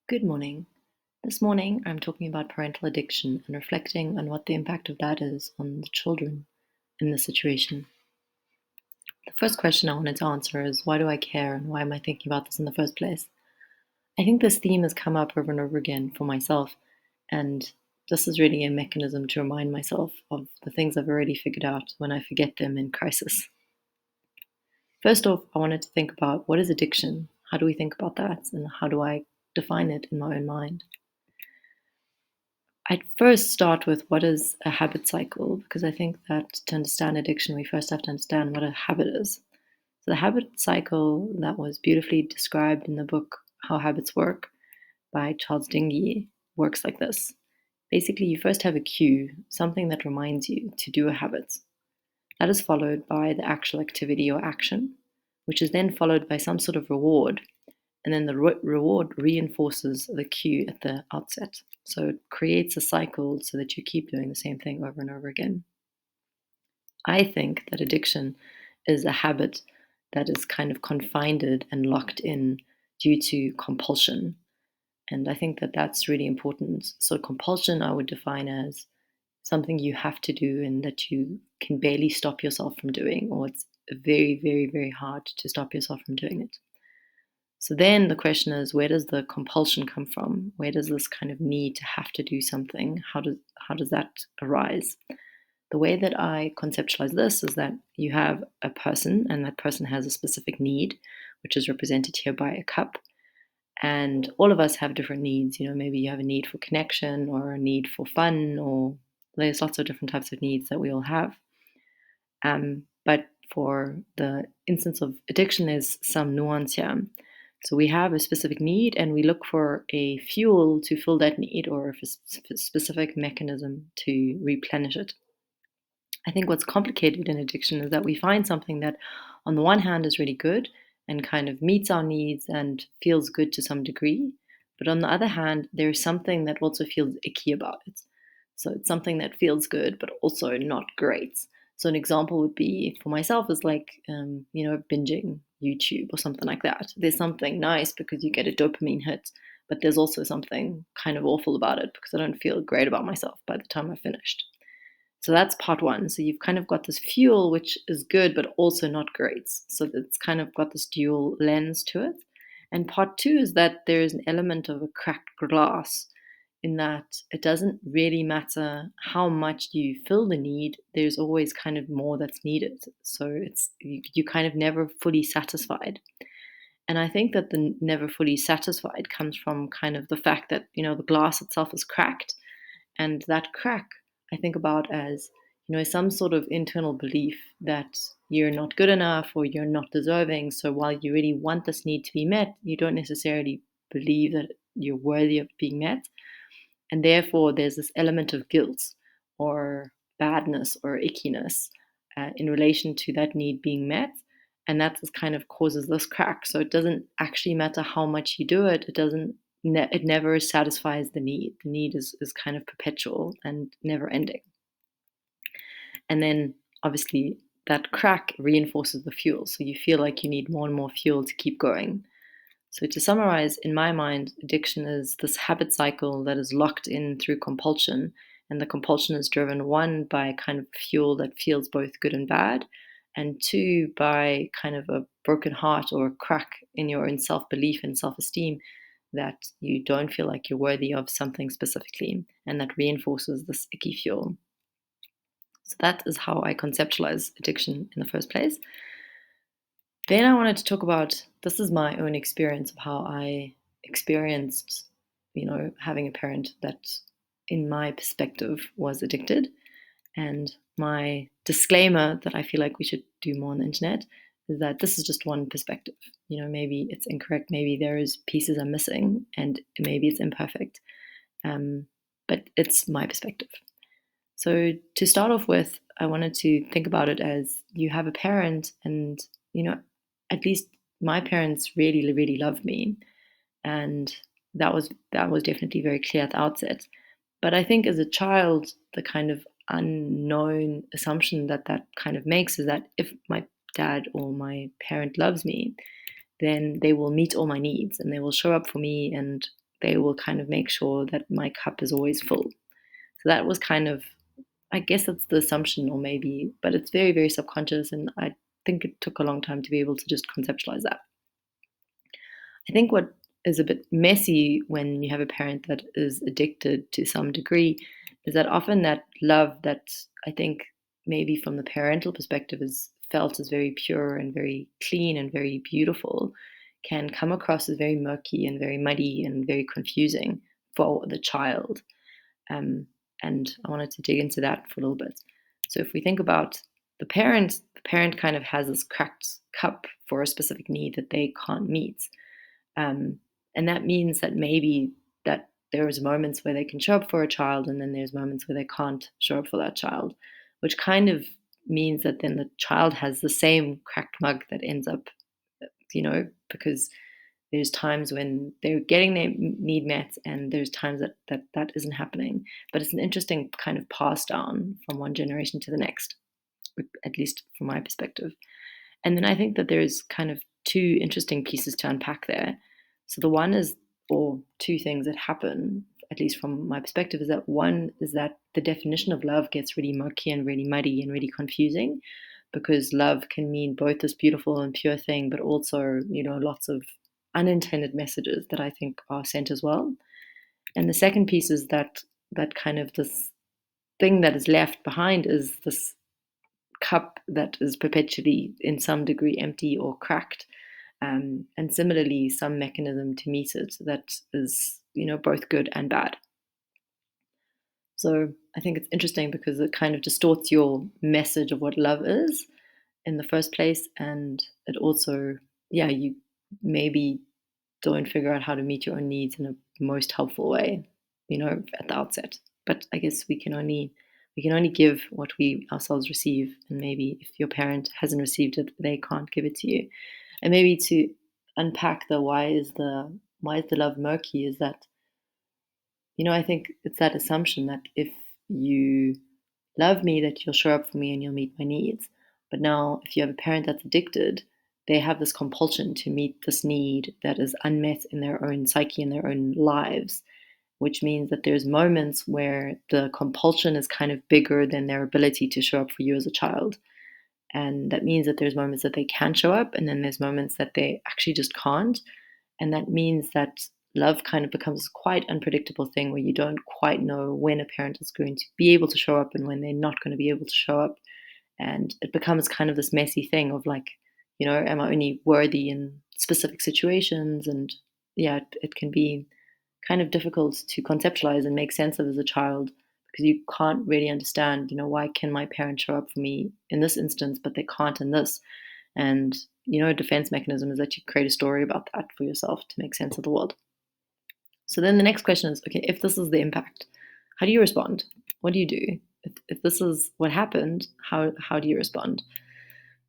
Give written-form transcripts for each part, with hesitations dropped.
Good morning. This morning, I'm talking about parental addiction and reflecting on what the impact of that is on the children in this situation. The first question I wanted to answer is, why do I care and why am I thinking about this in the first place? I think this theme has come up over and over again for myself, and this is really a mechanism to remind myself of the things I've already figured out when I forget them in crisis. First off, I wanted to think about, what is addiction? How do we think about that, and how do I define it in my own mind? I'd first start with, what is a habit cycle, because I think that to understand addiction, we first have to understand what a habit is. So the habit cycle that was beautifully described in the book How Habits Work by Charles Dingy works like this. Basically, you first have a cue, something that reminds you to do a habit. That is followed by the actual activity or action, which is then followed by some sort of reward. And then the reward reinforces the cue at the outset. So it creates a cycle so that you keep doing the same thing over and over again. I think that addiction is a habit that is kind of confined and locked in due to compulsion. And I think that that's really important. So compulsion I would define as something you have to do and that you can barely stop yourself from doing, or it's very, very, very hard to stop yourself from doing it. So then the question is, where does the compulsion come from? Where does this kind of need to have to do something? How does that arise? The way that I conceptualize this is that you have a person, and that person has a specific need, which is represented here by a cup. And all of us have different needs. Maybe you have a need for connection or a need for fun, or there's lots of different types of needs that we all have. But for the instance of addiction, there's some nuance here. So we have a specific need and we look for a fuel to fill that need, or a specific mechanism to replenish it. I think what's complicated in addiction is that we find something that, on the one hand, is really good and kind of meets our needs and feels good to some degree. But on the other hand, there's something that also feels icky about it. So it's something that feels good, but also not great. So an example would be, for myself, is like, binging YouTube or something like that. There's something nice because you get a dopamine hit, but there's also something kind of awful about it because I don't feel great about myself by the time I've finished. So that's part one. So you've kind of got this fuel, which is good, but also not great. So it's kind of got this dual lens to it. And part two is that there is an element of a cracked glass, in that it doesn't really matter how much you fill the need, there's always kind of more that's needed. So it's you kind of never fully satisfied. And I think that the never fully satisfied comes from kind of the fact that, the glass itself is cracked. And that crack I think about as, some sort of internal belief that you're not good enough or you're not deserving. So while you really want this need to be met, you don't necessarily believe that you're worthy of being met. And therefore, there's this element of guilt or badness or ickiness in relation to that need being met. And that just kind of causes this crack. So it doesn't actually matter how much you do it. It never satisfies the need. The need is kind of perpetual and never ending. And then obviously that crack reinforces the fuel. So you feel like you need more and more fuel to keep going. So to summarize, in my mind, addiction is this habit cycle that is locked in through compulsion. And the compulsion is driven, one, by kind of fuel that feels both good and bad, and two, by kind of a broken heart or a crack in your own self-belief and self-esteem, that you don't feel like you're worthy of something specifically, and that reinforces this icky fuel. So that is how I conceptualize addiction in the first place. Then I wanted to talk about, this is my own experience of how I experienced, having a parent that, in my perspective, was addicted. And my disclaimer that I feel like we should do more on the internet is that this is just one perspective. Maybe it's incorrect, maybe there is pieces I'm missing, and maybe it's imperfect. But it's my perspective. So to start off with, I wanted to think about it as, you have a parent, and at least my parents really, really loved me, and that was definitely very clear at the outset. But I think as a child, the kind of unknown assumption that kind of makes is that if my dad or my parent loves me, then they will meet all my needs and they will show up for me, and they will kind of make sure that my cup is always full. So that was kind of, I guess that's the assumption, or maybe, but it's very, very subconscious. And I think it took a long time to be able to just conceptualize that. I think what is a bit messy when you have a parent that is addicted to some degree is that often that love that I think maybe from the parental perspective is felt as very pure and very clean and very beautiful can come across as very murky and very muddy and very confusing for the child. Um, and I wanted to dig into that for a little bit. So if we think about the parent kind of has this cracked cup for a specific need that they can't meet. Um, and that means that maybe that there's moments where they can show up for a child, and then there's moments where they can't show up for that child, which kind of means that then the child has the same cracked mug that ends up, because there's times when they're getting their need met, and there's times that isn't happening. But it's an interesting kind of pass down from one generation to the next, at least from my perspective. And then I think that there's kind of two interesting pieces to unpack there. So the one is, or two things that happen, at least from my perspective, is that one is that the definition of love gets really murky and really muddy and really confusing, because love can mean both this beautiful and pure thing, but also, lots of unintended messages that I think are sent as well. And the second piece is that kind of this thing that is left behind is this cup that is perpetually in some degree empty or cracked, and similarly some mechanism to meet it that is both good and bad. So I think it's interesting because it kind of distorts your message of what love is in the first place, and it also, yeah, you maybe don't figure out how to meet your own needs in a most helpful way, at the outset. But I guess we can only give what we ourselves receive, and maybe if your parent hasn't received it, they can't give it to you. And maybe to unpack the why is the love murky is that, I think it's that assumption that if you love me, that you'll show up for me and you'll meet my needs. But now, if you have a parent that's addicted, they have this compulsion to meet this need that is unmet in their own psyche, in their own lives, which means that there's moments where the compulsion is kind of bigger than their ability to show up for you as a child. And that means that there's moments that they can show up, and then there's moments that they actually just can't. And that means that love kind of becomes quite unpredictable thing where you don't quite know when a parent is going to be able to show up and when they're not going to be able to show up. And it becomes kind of this messy thing of like, am I only worthy in specific situations? And yeah, it can be kind of difficult to conceptualize and make sense of as a child, because you can't really understand, why can my parents show up for me in this instance, but they can't in this? And, a defense mechanism is that you create a story about that for yourself to make sense of the world. So then the next question is, okay, if this is the impact, how do you respond? What do you do? If this is what happened, how do you respond?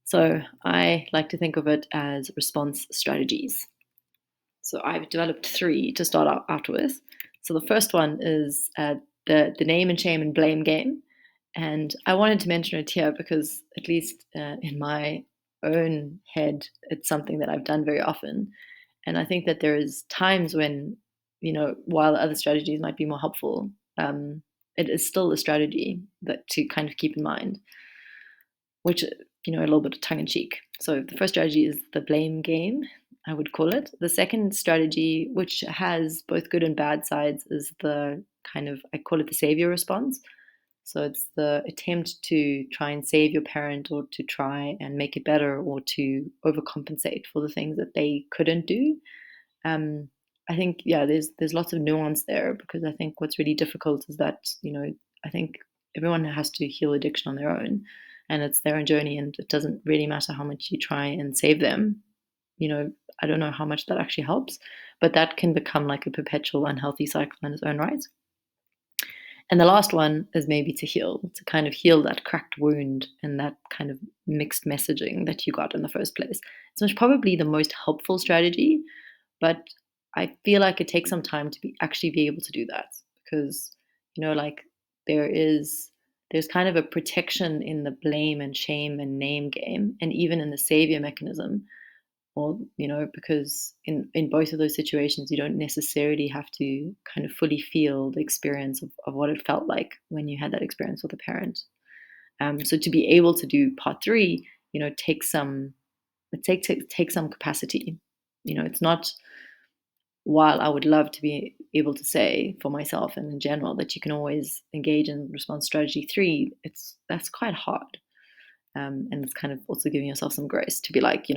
So I like to think of it as response strategies. So I've developed three to start out with. So the first one is the name and shame and blame game. And I wanted to mention it here because, at least in my own head, it's something that I've done very often. And I think that there is times when, while other strategies might be more helpful, it is still a strategy that to kind of keep in mind, which, a little bit of tongue in cheek. So the first strategy is the blame game, I would call it. The second strategy, which has both good and bad sides, is the kind of, I call it the savior response. So it's the attempt to try and save your parent, or to try and make it better, or to overcompensate for the things that they couldn't do. I think, yeah, there's lots of nuance there, because I think what's really difficult is that, I think everyone has to heal addiction on their own, and it's their own journey, and it doesn't really matter how much you try and save them. I don't know how much that actually helps, but that can become like a perpetual unhealthy cycle in its own right. And the last one is maybe to kind of heal that cracked wound and that kind of mixed messaging that you got in the first place. So it's probably the most helpful strategy, but I feel like it takes some time to actually be able to do that, because, like there's kind of a protection in the blame and shame and name game, and even in the savior mechanism, or because in both of those situations you don't necessarily have to kind of fully feel the experience of what it felt like when you had that experience with a parent. So to be able to do part three, take some take some capacity. It's not, while I would love to be able to say for myself and in general that you can always engage in response strategy three, that's quite hard. And it's kind of also giving yourself some grace to be like,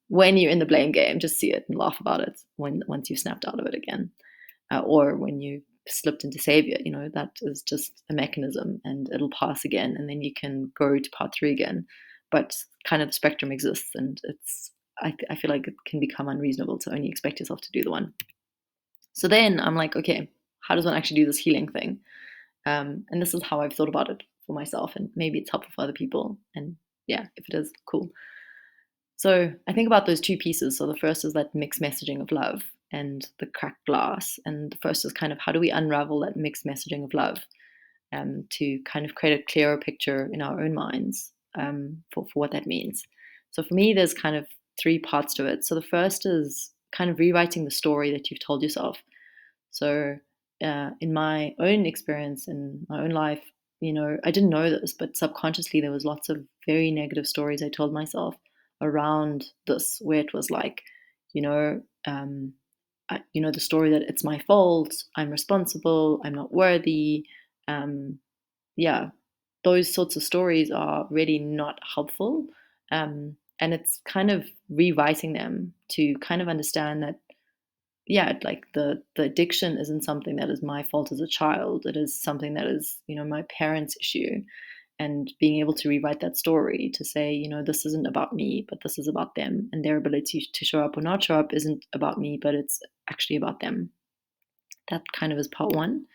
when you're in the blame game, just see it and laugh about it once you've snapped out of it again. Or when you slipped into savior, that is just a mechanism and it'll pass again. And then you can go to part three again. But kind of the spectrum exists, and I feel like it can become unreasonable to only expect yourself to do the one. So then I'm like, okay, how does one actually do this healing thing? And this is how I've thought about it for myself, and maybe it's helpful for other people. And yeah, if it is, cool. So I think about those two pieces. So the first is that mixed messaging of love and the cracked glass. And the first is kind of how do we unravel that mixed messaging of love to kind of create a clearer picture in our own minds for what that means. So for me, there's kind of three parts to it. So the first is kind of rewriting the story that you've told yourself. So, in my own experience in my own life, I didn't know this, but subconsciously there was lots of very negative stories I told myself around this, where it was like, you know, the story that it's my fault, I'm responsible, I'm not worthy. Um, yeah, those sorts of stories are really not helpful. And it's kind of rewriting them to kind of understand that, yeah, like the addiction isn't something that is my fault as a child. It is something that is, my parents' issue. And being able to rewrite that story to say, this isn't about me, but this is about them. And their ability to show up or not show up isn't about me, but it's actually about them. That kind of is part one.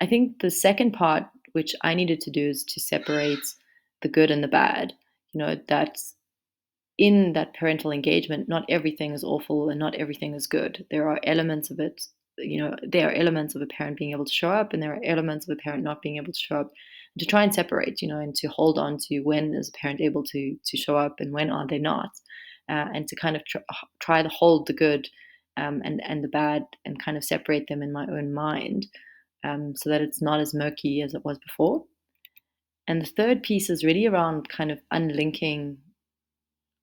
I think the second part, which I needed to do, is to separate the good and the bad. That's in that parental engagement, not everything is awful and not everything is good. There are elements of it, there are elements of a parent being able to show up, and there are elements of a parent not being able to show up. And to try and separate, and to hold on to when is a parent able to show up and when are they not, and to kind of try to hold the good and the bad and kind of separate them in my own mind, so that it's not as murky as it was before. And the third piece is really around kind of unlinking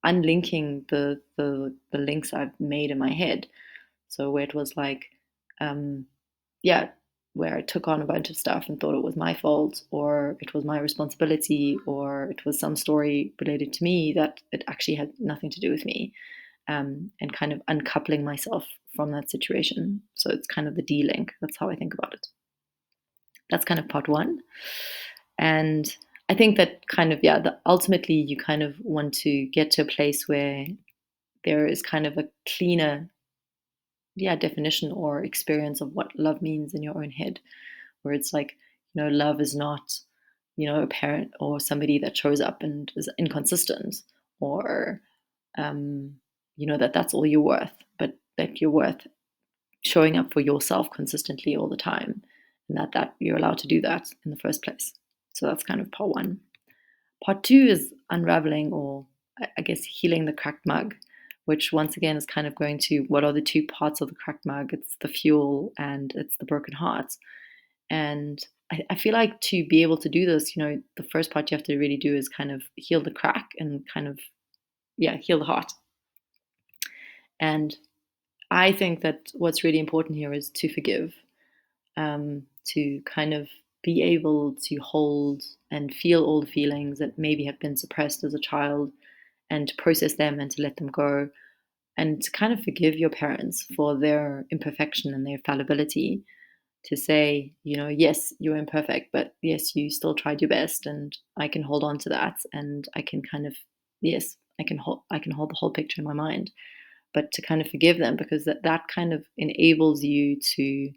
the links I've made in my head. So where it was like, um, yeah, where I took on a bunch of stuff and thought it was my fault, or it was my responsibility, or it was some story related to me that it actually had nothing to do with me, and kind of uncoupling myself from that situation. So it's kind of the de-link. That's how I think about it. That's kind of part one. And I think that kind of, yeah, ultimately you kind of want to get to a place where there is kind of a cleaner, yeah, definition or experience of what love means in your own head, where it's like, love is not, a parent or somebody that shows up and is inconsistent, or that's all you're worth, but that you're worth showing up for yourself consistently all the time, and that you're allowed to do that in the first place. So that's kind of part one. Part two is unraveling, or I guess healing the cracked mug, which once again is kind of going to what are the two parts of the cracked mug? It's the fuel and it's the broken heart. And I feel like to be able to do this, the first part you have to really do is kind of heal the crack and kind of, yeah, heal the heart. And I think that what's really important here is to forgive, to kind of be able to hold and feel all the feelings that maybe have been suppressed as a child, and to process them and to let them go, and to kind of forgive your parents for their imperfection and their fallibility, to say, yes, you're imperfect, but yes, you still tried your best, and I can hold on to that, and I can kind of, yes, I can hold the whole picture in my mind, but to kind of forgive them, because that kind of enables you to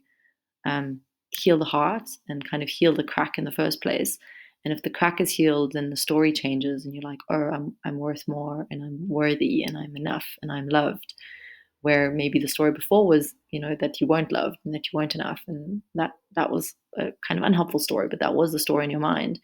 heal the heart and kind of heal the crack in the first place. And if the crack is healed, then the story changes, and you're like, oh, I'm worth more, and I'm worthy, and I'm enough, and I'm loved. Where maybe the story before was, that you weren't loved and that you weren't enough, and that was a kind of unhelpful story, but that was the story in your mind.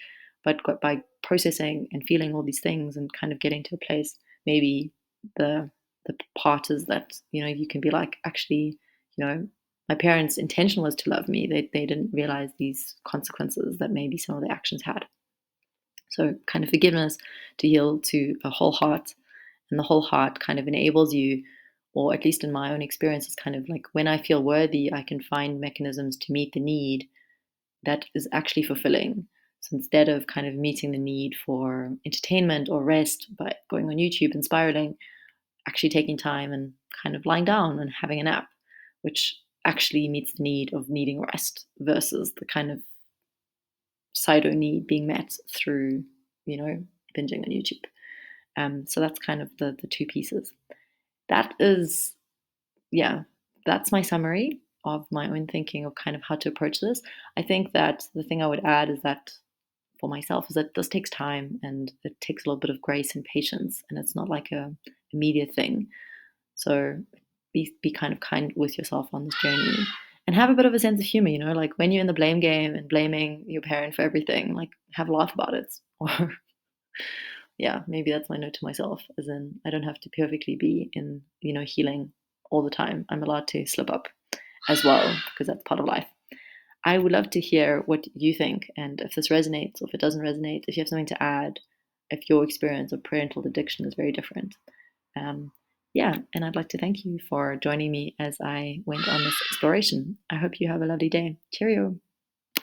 But by processing and feeling all these things and kind of getting to a place, maybe the the part is that, you can be like, actually, my parents' intention was to love me. They didn't realize these consequences that maybe some of their actions had. So kind of forgiveness to heal to a whole heart, and the whole heart kind of enables you, or at least in my own experience, it's kind of like when I feel worthy, I can find mechanisms to meet the need that is actually fulfilling. So instead of kind of meeting the need for entertainment or rest by going on YouTube and spiraling, actually taking time and kind of lying down and having a nap, which actually meets the need of needing rest versus the kind of pseudo need being met through, you know, binging on YouTube. So that's kind of the two pieces. That is, yeah, that's my summary of my own thinking of kind of how to approach this. I think that the thing I would add is that for myself is that this takes time and it takes a little bit of grace and patience, and it's not like a immediate thing. So be kind with yourself on this journey and have a bit of a sense of humor, like when you're in the blame game and blaming your parent for everything, like have a laugh about it. Or yeah, maybe that's my note to myself, as in I don't have to perfectly be in, healing all the time. I'm allowed to slip up as well because that's part of life. I would love to hear what you think and if this resonates or if it doesn't resonate, if you have something to add, if your experience of parental addiction is very different. Um, yeah, and I'd like to thank you for joining me as I went on this exploration. I hope you have a lovely day. Cheerio.